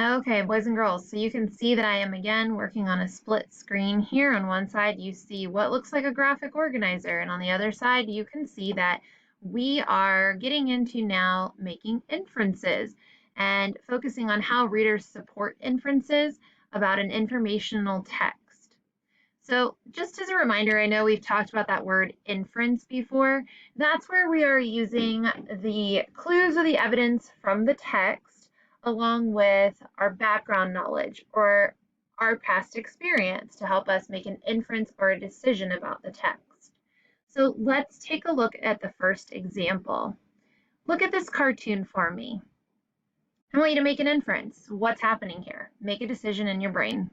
Okay, boys and girls, so you can see that I am again working on a split screen here. On one side, you see what looks like a graphic organizer, and on the other side, you can see that we are getting into now making inferences and focusing on how readers support inferences about an informational text. So just as a reminder, I know we've talked about that word inference before. That's where we are using the clues or the evidence from the text along with our background knowledge or our past experience to help us make an inference or a decision about the text. So let's take a look at the first example. Look at this cartoon for me. I want you to make an inference. What's happening here? Make a decision in your brain.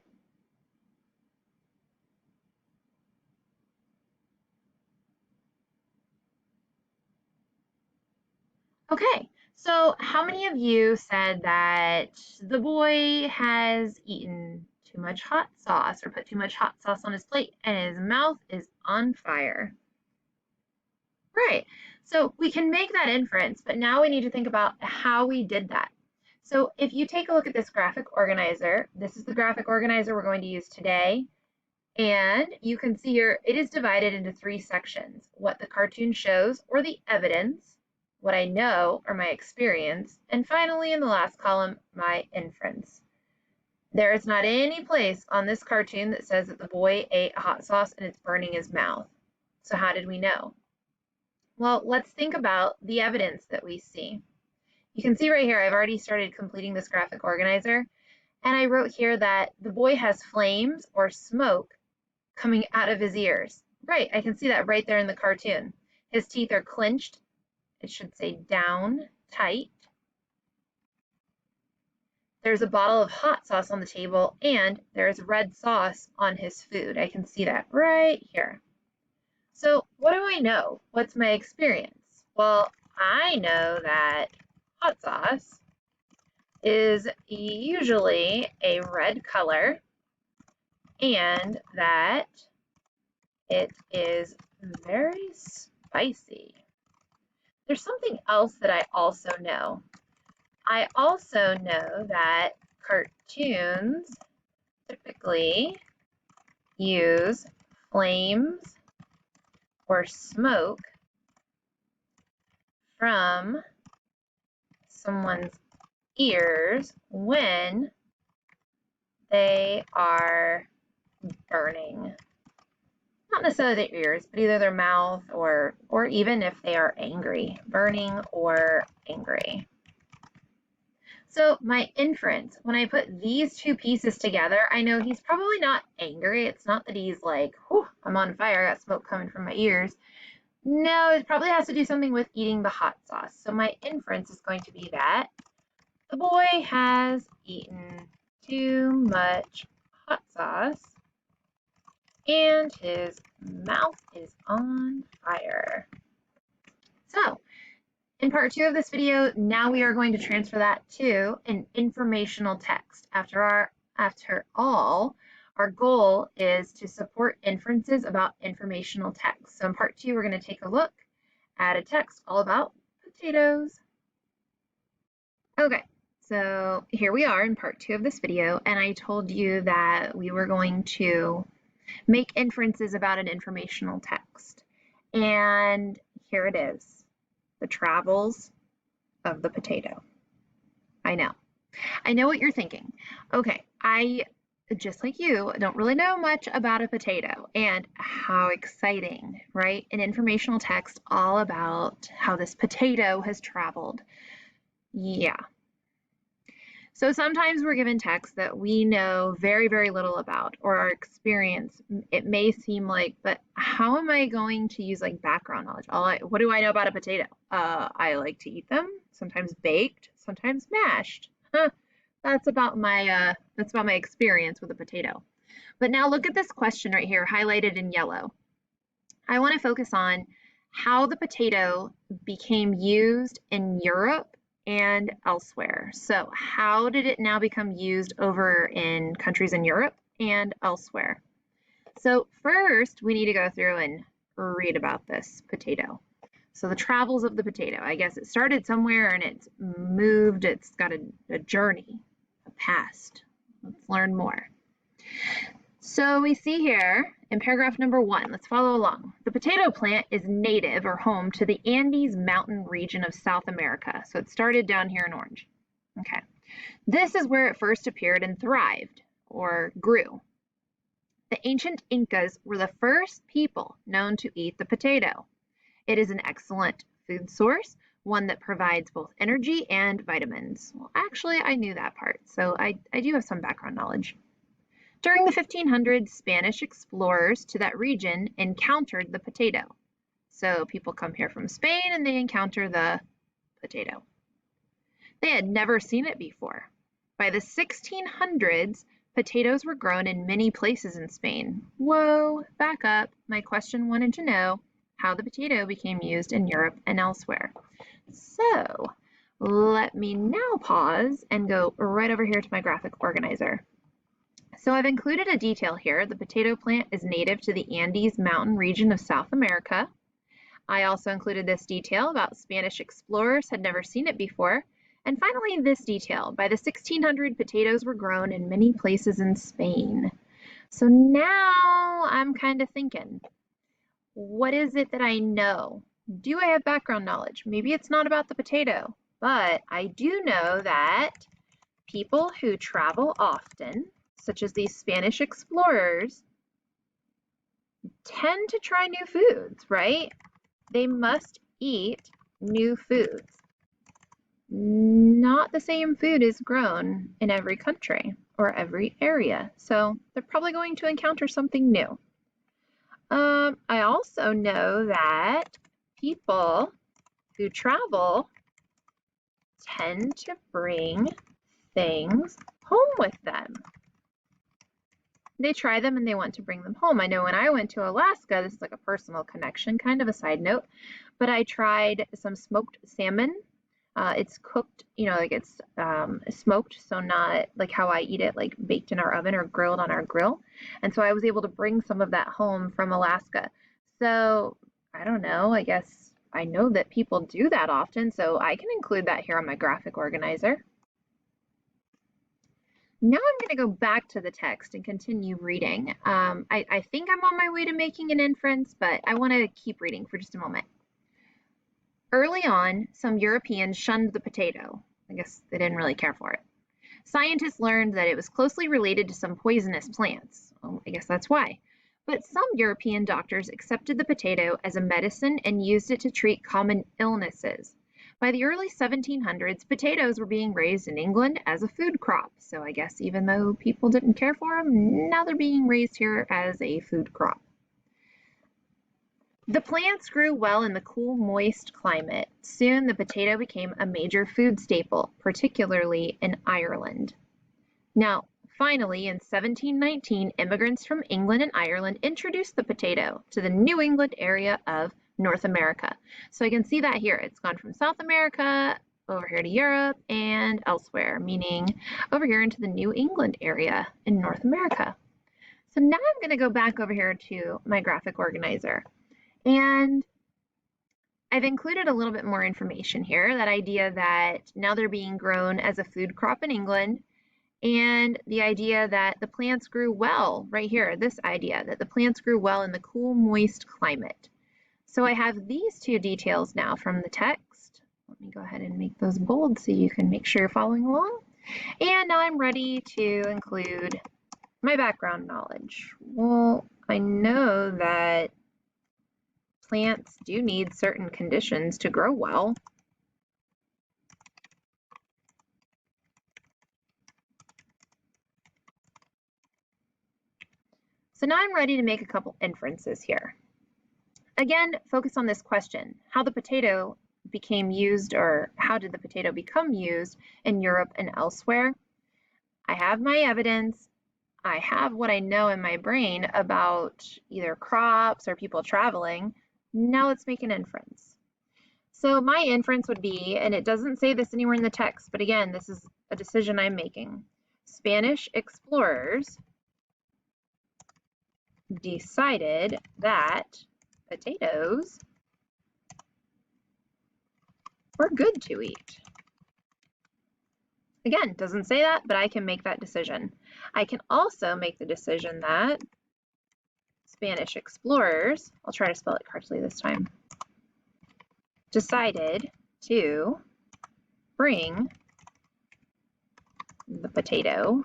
Okay, so how many of you said that the boy has eaten too much hot sauce or put too much hot sauce on his plate and his mouth is on fire? Right, so we can make that inference, but now we need to think about how we did that. So if you take a look at this graphic organizer, this is the graphic organizer we're going to use today. And you can see here, it is divided into 3 sections: what the cartoon shows or the evidence, what I know or my experience, and finally in the last column, my inference. There is not any place on this cartoon that says that the boy ate hot sauce and it's burning his mouth. So how did we know? Well, let's think about the evidence that we see. You can see right here, I've already started completing this graphic organizer, and I wrote here that the boy has flames or smoke coming out of his ears. Right, I can see that right there in the cartoon. His teeth are clenched. It should say down tight. There's a bottle of hot sauce on the table, and there's red sauce on his food. I can see that right here. So what do I know? What's my experience? Well, I know that hot sauce is usually a red color and that it is very spicy. There's something else that I also know. I also know that cartoons typically use flames or smoke from someone's ears when they are burning. Not necessarily their ears, but either their mouth or even if they are angry, burning or angry. So my inference, when I put these 2 pieces together, I know he's probably not angry. It's not that he's like, whew, I'm on fire, I got smoke coming from my ears. No, it probably has to do something with eating the hot sauce. So my inference is going to be that the boy has eaten too much hot sauce and his mouth is on fire. So in part 2 of this video, now we are going to transfer that to an informational text. After all, our goal is to support inferences about informational text. So in part 2, we're going to take a look at a text all about potatoes. Okay, so here we are in part 2 of this video, and I told you that we were going to make inferences about an informational text. And here it is. The travels of the potato. I know what you're thinking. Okay, I, just like you, don't really know much about a potato, and how exciting, right? An informational text all about how this potato has traveled. Yeah. So sometimes we're given texts that we know very, very little about, or our experience. It may seem like, but how am I going to use like background knowledge? What do I know about a potato? I like to eat them, sometimes baked, sometimes mashed. That's about my experience with a potato. But now look at this question right here, highlighted in yellow. I want to focus on how the potato became used in Europe and elsewhere. So how did it now become used over in countries in Europe and elsewhere? So first, we need to go through and read about this potato. So the travels of the potato. I guess it started somewhere and it's moved, it's got a journey, a past. Let's learn more. So we see here in paragraph number 1, let's follow along. The potato plant is native or home to the Andes mountain region of South America. So it started down here in orange. Okay. This is where it first appeared and thrived or grew. The ancient Incas were the first people known to eat the potato. It is an excellent food source, one that provides both energy and vitamins. Well, actually, I knew that part, so I do have some background knowledge. During the 1500s, Spanish explorers to that region encountered the potato. So people come here from Spain and they encounter the potato. They had never seen it before. By the 1600s, potatoes were grown in many places in Spain. Whoa, back up. My question wanted to know how the potato became used in Europe and elsewhere. So let me now pause and go right over here to my graphic organizer. So I've included a detail here. The potato plant is native to the Andes mountain region of South America. I also included this detail about Spanish explorers had never seen it before. And finally, this detail. By the 1600s, potatoes were grown in many places in Spain. So now I'm kind of thinking, what is it that I know? Do I have background knowledge? Maybe it's not about the potato, but I do know that people who travel often, such as these Spanish explorers, tend to try new foods, right? They must eat new foods. Not the same food is grown in every country or every area, so they're probably going to encounter something new. I also know that people who travel tend to bring things home with them. They try them and they want to bring them home. I know when I went to Alaska, this is like a personal connection, kind of a side note, but I tried some smoked salmon. It's cooked, you know, like it's smoked, so not like how I eat it, like baked in our oven or grilled on our grill. And so I was able to bring some of that home from Alaska. So I don't know, I guess I know that people do that often, so I can include that here on my graphic organizer. Now I'm going to go back to the text and continue reading. I think I'm on my way to making an inference, but I want to keep reading for just a moment. Early on, some Europeans shunned the potato. I guess they didn't really care for it. Scientists learned that it was closely related to some poisonous plants. Well, I guess that's why. But some European doctors accepted the potato as a medicine and used it to treat common illnesses. By the early 1700s, potatoes were being raised in England as a food crop. So I guess even though people didn't care for them, now they're being raised here as a food crop. The plants grew well in the cool, moist climate. Soon the potato became a major food staple, particularly in Ireland. Now, finally, in 1719, immigrants from England and Ireland introduced the potato to the New England area of North America. So I can see that here. It's gone from South America over here to Europe and elsewhere, meaning over here into the New England area in North America. So now I'm going to go back over here to my graphic organizer. And I've included a little bit more information here, that idea that now they're being grown as a food crop in England, and the idea that the plants grew well right here, this idea that the plants grew well in the cool, moist climate. So I have these two details now from the text. Let me go ahead and make those bold so you can make sure you're following along. And now I'm ready to include my background knowledge. Well, I know that plants do need certain conditions to grow well. So now I'm ready to make a couple inferences here. Again, focus on this question, how the potato became used, or how did the potato become used in Europe and elsewhere? I have my evidence. I have what I know in my brain about either crops or people traveling. Now let's make an inference. So my inference would be, and it doesn't say this anywhere in the text, but again, this is a decision I'm making. Spanish explorers decided that potatoes were good to eat. Again, doesn't say that, but I can make that decision. I can also make the decision that Spanish explorers, I'll try to spell it correctly this time, decided to bring the potato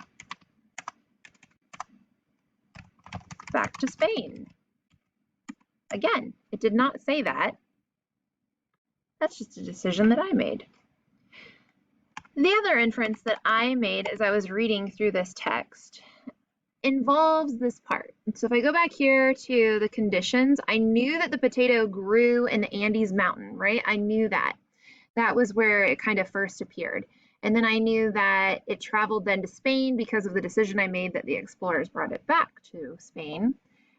back to Spain. Again, it did not say that. That's just a decision that I made. The other inference that I made as I was reading through this text involves this part. So if I go back here to the conditions, I knew that the potato grew in the Andes Mountain, right? I knew that. That was where it kind of first appeared. And then I knew that it traveled then to Spain because of the decision I made that the explorers brought it back to Spain.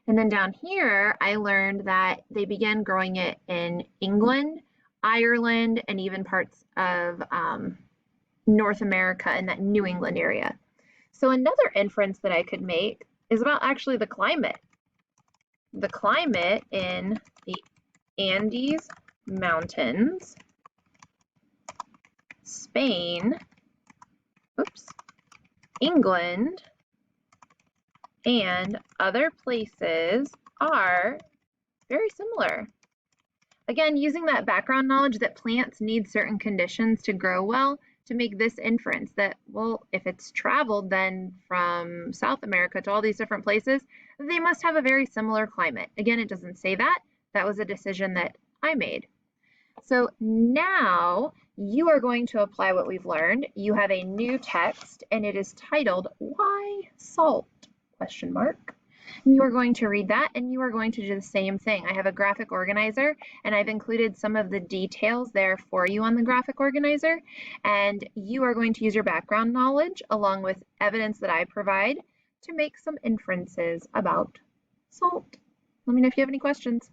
And then down here, I learned that they began growing it in England, Ireland, and even parts of North America in that New England area. So another inference that I could make is about actually the climate. The climate in the Andes Mountains, Spain, England, and other places are very similar. Again, using that background knowledge that plants need certain conditions to grow well to make this inference that, well, if it's traveled then from South America to all these different places, they must have a very similar climate. Again, it doesn't say that. That was a decision that I made. So now you are going to apply what we've learned. You have a new text and it is titled, Why Salt? ? And you are going to read that and you are going to do the same thing. I have a graphic organizer and I've included some of the details there for you on the graphic organizer. And you are going to use your background knowledge along with evidence that I provide to make some inferences about salt. Let me know if you have any questions.